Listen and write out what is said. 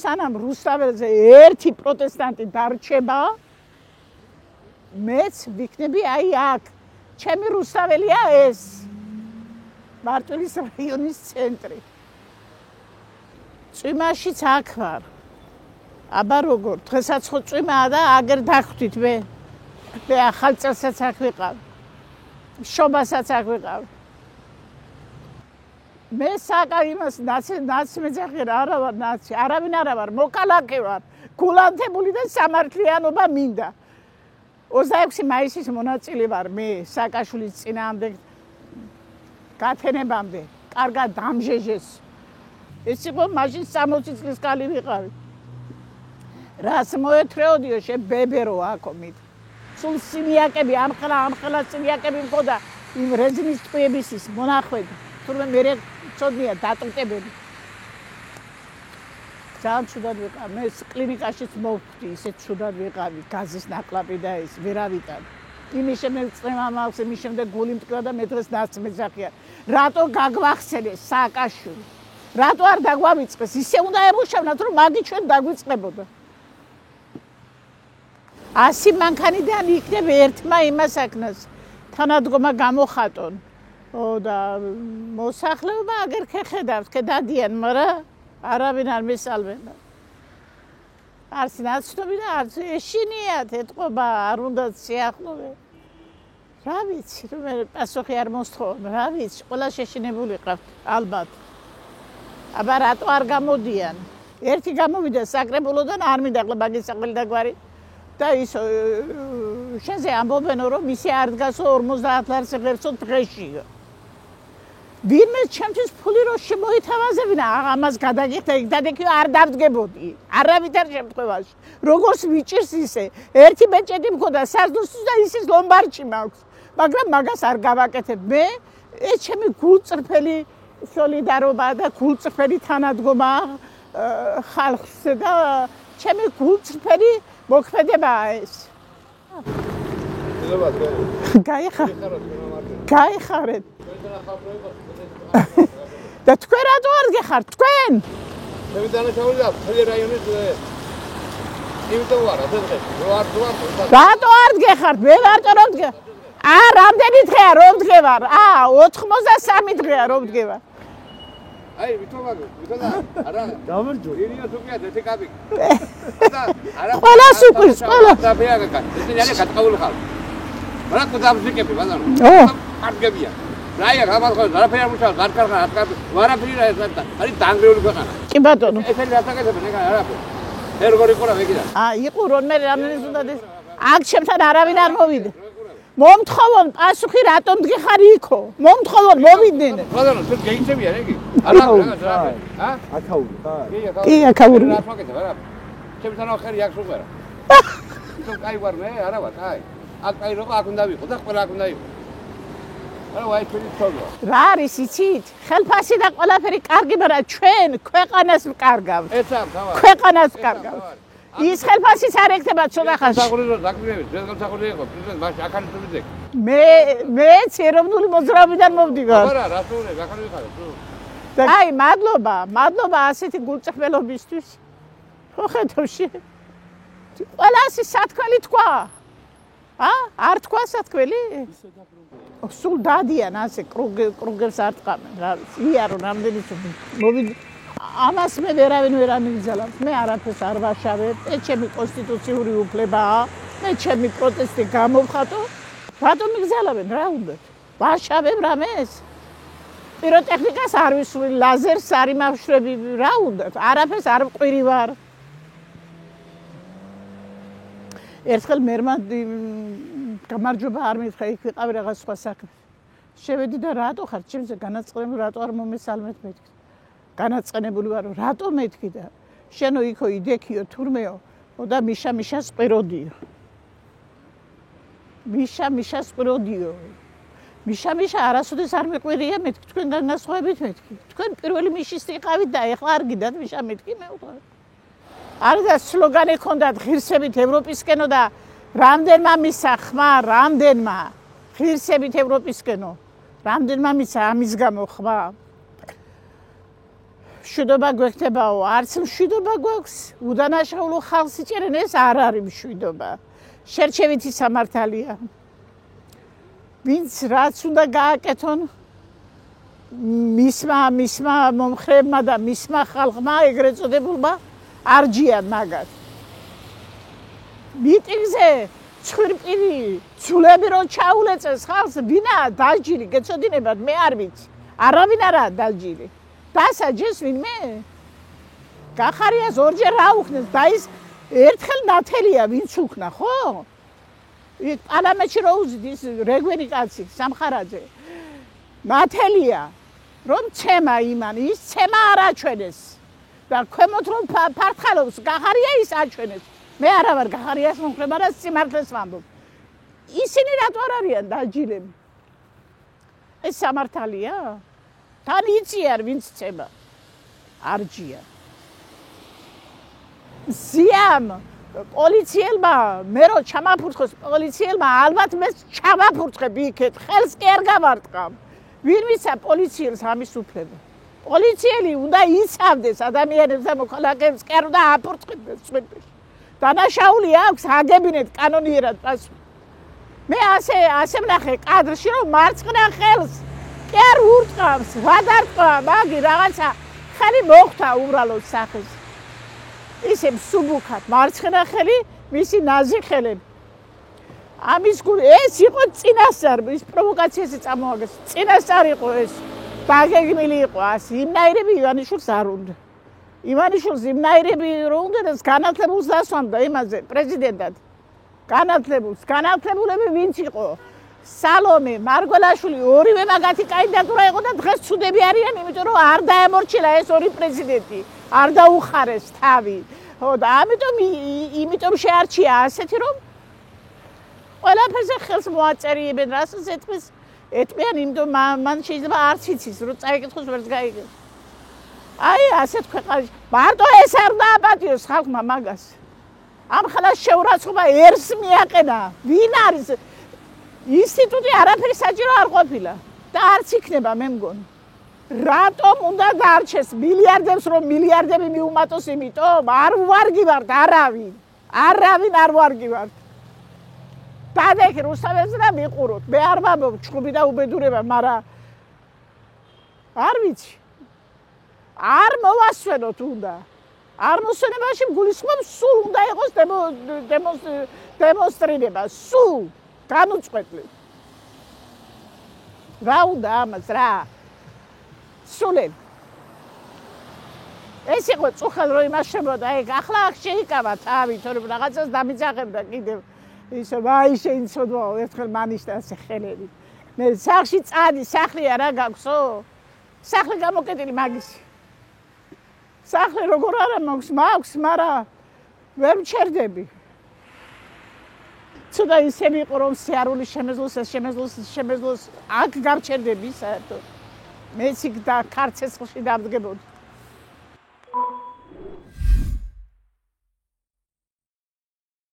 სანამ რუსთაველზე ერთი პროტესტანტი დარჩება მეც ვიქნები აი აქ ჩემი რუსთაველია ეს მარტვილის რაიონის ცენტრი წვიმაშიც აქ ვარ აბა როგორ დღესაც ხო წვიმაა და აგერ დახვდით მე ახალ წელსაც აქ ვიყავ შობასაც აქ ვიყავ მე საკა იმას ნაცმეძახი არა ვარ ნაცი არავინ არა ვარ მოკალაკე ვარ გულანთებული და სამართლიანობა მინდა 26 მაისის მონაწილე ვარ მე საკაშვილის წინააღმდეგ გათენებამდე კარგად დამჟეჟეს ეს იყო მაშინ 60 წლის კალი ვიყავი რას მოეთრეოდიო შე ბებერო აქო მით სულ სიმიაკები ამხელა სიმიაკები მქონდა იმ რეზინის ტყუების ის მონახვედი თურმე მე ცოდნია დატუტებები ძალიან ცუდად ვიყავ მე კლინიკაშიც მოვხვდი ისე ცუდად ვიყავი გაზის ნაკლაპი და ის ვერავიტან იმის შემდეგ წვემა მაქვს იმის შემდეგ გული მტკბა და მე დღეს ნაცმეძახია რატო გაგვახსენეს სააკაშვილი რატო არ დაგვავიწყეს ისე უნდა ემუშავნათ რომ მაგი ჩვენ დაგვიწყებოდა 100 მანქანიდან იქნებ ერთმა იმას აკნას თანადგომა გამოხატონ და მოსახლეობა აგერ ხეხედავს ქედადიან მაგრამ არავინ არ მისალმება არც ნაცნობი და არც ეშინიათ ეთყობა არ უნდა სიახლოვე რა ვიცი რომ პასუხი არ მოსთხოვ რა ვიცი ყველა შეშინებული ყავთ ალბათ აბა რატო არ გამოდიან ერთი გამოვიდა საკრებულოდან არ მინდა მაგის საყელი დაგვარი და ის შენზე ამბობენ რომ ისე არ დგასო 50 ლარს ღერცო დღეში ვინმე ჩემთვის ფული რო შემოითავაზებინა ამას გადაგიხდა იქ დადექი არ დავდგებოდი არავითარ შემთხვევაში როგორც ვიჭირს ისე ერთი ბეჭედი მქონდა საზდუსის და ისის ლომბარდში მაქვს მაგრამ მაგას არ გავაკეთებ მე ეს ჩემი გულწრფელი სოლიდარობა და გულწრფელი თანადგომა ხალხს და ჩემი გულწრფელი მოქმედებაა ეს გაიხარეთ და თქვენ რატო არ გეხართ თქვენ მე დანაშაულია მთელი რაიონის იმიტომ ვარ დღეს რატო არ გეხართ მე ვარტო რომ დგე რამდენი დღეა რომ დგევარ 83 დღეა რომ დგევარ აი ვიტოვა არა დავერჯო ირია თუკია დეთიკაბი არა ყველას უყრის ყველა დაფია გაკა ეს ნიალე გადაყოლ ხარ მაგრამ კუდამზიკები ბაზარ კარგებია რაია გამარხოს არაფერი არ მუშაობს არ კარგა არაფერი რა ეს არის დაანგრეული ქვეყანა კი ბატონო ესენი რასაკეთებენ ეგ არაფერი ერგორი ყურა მეკიდა იყურო მე რამდენი უნდა აქ ჩემთან არავინ არ მოვიდა მომთხოვონ პასუხი რატომ დგეხარ იქო მომთხოვონ მოვიდნენ ბატონო თუ გეიცებიან ეგ არა აკაური კი აკაური რასაკეთებ არა ჩემთან ახერი აქ სუპერა თუ კაი ვარ მე არა ვარ კაი აქ კაი რო აქ უნდა ვიყო და ყველა აქ უნდა იყო არა ვაი ჩვენი თქო რა არის იცით ხელფასი და ყველაფერი კარგი მაგრამ ჩვენ ქვეყანას ვკარგავთ ეს არ თავი ქვეყანას ვკარგავთ ის ხელფასიც არ ეკდება ცოტა ხანში საკურირო დაკვირვები ეს გამსახურდია იყო პრეზიდენტ მაშინ ახალი პრეზიდენტი მეც ეროვნული მოძრაობიდან მოვდივარ არა რასული ახალი ვიხარე თუ აი მადლობა ასეთი გულწრფელობისთვის ხო ხედავში ყველას სათქმელი თქვა არ თქვა სათქმელი სულ დადიან ასე კრუგებს არ ტყამენ რა იარო რამდენი მოვიდი ამას მე ვერავინ ვერ ამიგზავნებს მე არაფერს არ ვაშავებ ეს ჩემი კონსტიტუციური უფლებაა მე ჩემი პროტესტი გამოვხატო რატომ მიგზავნებენ რა უნდა ვაშავებ რამეს პიროტექნიკას არ ვისვრი ლაზერს არ იმავშრები რა უნდა არაფერს არ მყვირი ვარ ერთხელ მერმა გამარჯობა არ მითხრა იქ ვიყავი რაღაც სხვა საქმე შევედი და რატო ხარ ჩემზე განაწყენებული რატო არ მომესალმეთ მეთქი განაწყენებული ვარო რატო მეთქი და შენო იქო იდექიო თურმეო და მიშა სპიროდიო მიშა სპიროდიო მიშა არასოდეს არ მეყვირია მეთქი თქვენ განასხვავებით მეთქი თქვენ პირველი მიშის იყავით და ეხლა არ გიდათ მიშა მეთქი მე უყავ არ და სლოგანი ქონდათ ღირსებით ევროპისკენო და რამდენმა მისა ხმა რამდენმა ღირსებით ევროპისკენო რამდენმა მისა ამის გამო ხმა მშვიდობა გვექნებაო, არც მშვიდობა გვაქვს, უდანაშაულო ხალხს იჭერენ, ეს არ არის მშვიდობა. შერჩევითი სამართალია. ვინც რაც უნდა გააკეთონ მისმა მომხრეებმა და მისმა ხალხმა ეგრეთ წოდებულმა არჯიან მაგათ. მიტინგზე ცხვირპირი ცულები რო ჩაულეწეს ხალხს, ვინაა დაჯილი, გეცოდინებათ, მე არ ვიცი. არავინ არაა დაჯილი. დასაჯეს ვინმე? გახარიას ორჯერ რა უხნეს და ის ერთხელ ნათელია ვინც უხნა, ხო? იქ პარლამენტში რო უზდის რეგვენი კაცი სამხარაძე. ნათელია რომ ცემა იმან, ის ცემა არ აჩვენეს. და ქვემოთ რომ ფართხალობს, გახარია ის აჩვენეს. მე არა ვარ გახარიას მომხრე, მაგრამ სიმართლეს ვამბობ. ისინი რატო არ არიან დაჯილები? ეს სამართალია? თან იციან ვინც ცემა. არჯია. ზიამ პოლიციელმა მე რო ჩამაფურთხოს პოლიციელმა ალბათ მე ჩამაფურთხებ იქეთ, ხელს კი არ გავარტყამ. ვინ მისცა პოლიციელს ამის უფლება? პოლიციელი უნდა იცავდეს ადამიანებს და მოქალაქეებს, კი არ უნდა აფურთხებდეს წვერში. დანაშაული აქვს აგებინეთ კანონიერად პასუხი. მე ასე ვნახე კადრში რომ მარცხნა ხელს კი არ ურტყავს, ვადარტყვა, მაგი რაღაცა ხელი მოხდა უბრალოდ სახეს. ისე მსუბუქად მარცხნა ხელი მისი ნაზი ხელები. ამის გული ეს იყო წინასწარ, ის პროვოკაციაზე წამოაგეს. წინასწარ იყო ეს. დაგეგმილი იყო ასე. იმნაირები ივანიშვილს არ უნდა. ივანიშვილს იმნაირები რო უნდადეს განათლებულს დასვამდა იმაზე პრეზიდენტად. განათლებულები ვინც იყო? სალომე, მარგველაშვილი, ორივე მაგათი კანდიდატურა იყო და დღეს ცუდები არიან, იმიტომ რომ არ დაემორჩილა ეს ორი პრეზიდენტი. არ დაუხარეს თავი. ხო და იმიტომ შეარჩია ასეთი რომ ყველაფერზე ხელს მოაწერიებენ, რასაც ეტყვიან, იმიტომ მან შეიძლება არც იცის, რომ წაიკითხოს ვერც გაიგებს. აი ასეთ ქვეყანაში მარტო ეს არ დააპატიოს ხალხმა მაგას. ამ ხალხს შეურაცხყოფა ერს მიაყენა. ვინ არის? ინსტიტუტი არაფერი საჭირო არ ყოფილა და არც იქნება მე მგონი. რატომ უნდა დარჩეს მილიარდებს რომ მილიარდები მიუმატოს იმიტომ? არ ვარგივართ არავინ არ ვარგივართ. დადეკი რუსთაველს და მიყუროთ. მე არ ვამბობ ჩხუბი და უბედურება, მაგრამ არ ვიცი. არ მოვასვენოთ უნდა. არ მოსვენებაში გულისხმობ სულ უნდა იყოს დემონსტრირება, სულ განუწყვეტლი. რა უნდა ამას რა? სულები. ეს იყო წუხად რომ იმაშებოდა, ეგ ახლა აქ შეიკავა თავი, თორემ რაღაცას დამიძაღებდა კიდევ. ისე ვაი შეინცოდვაო, ერთხელ მანიშდა ასე ხელები. მე სახლში წადი, სახლი არა გაქვსო? სახლი გამოკეტილი მაგისი. სახლი როგორ არა მაქვს, მაგრამ ვერ მჩერდები. ცუდა ისები იყო რომ სიარული შემეძლოს აქ გამჩერდები საერთოდ. მეც იქ და ქარცეცხლში დავდგებოდი.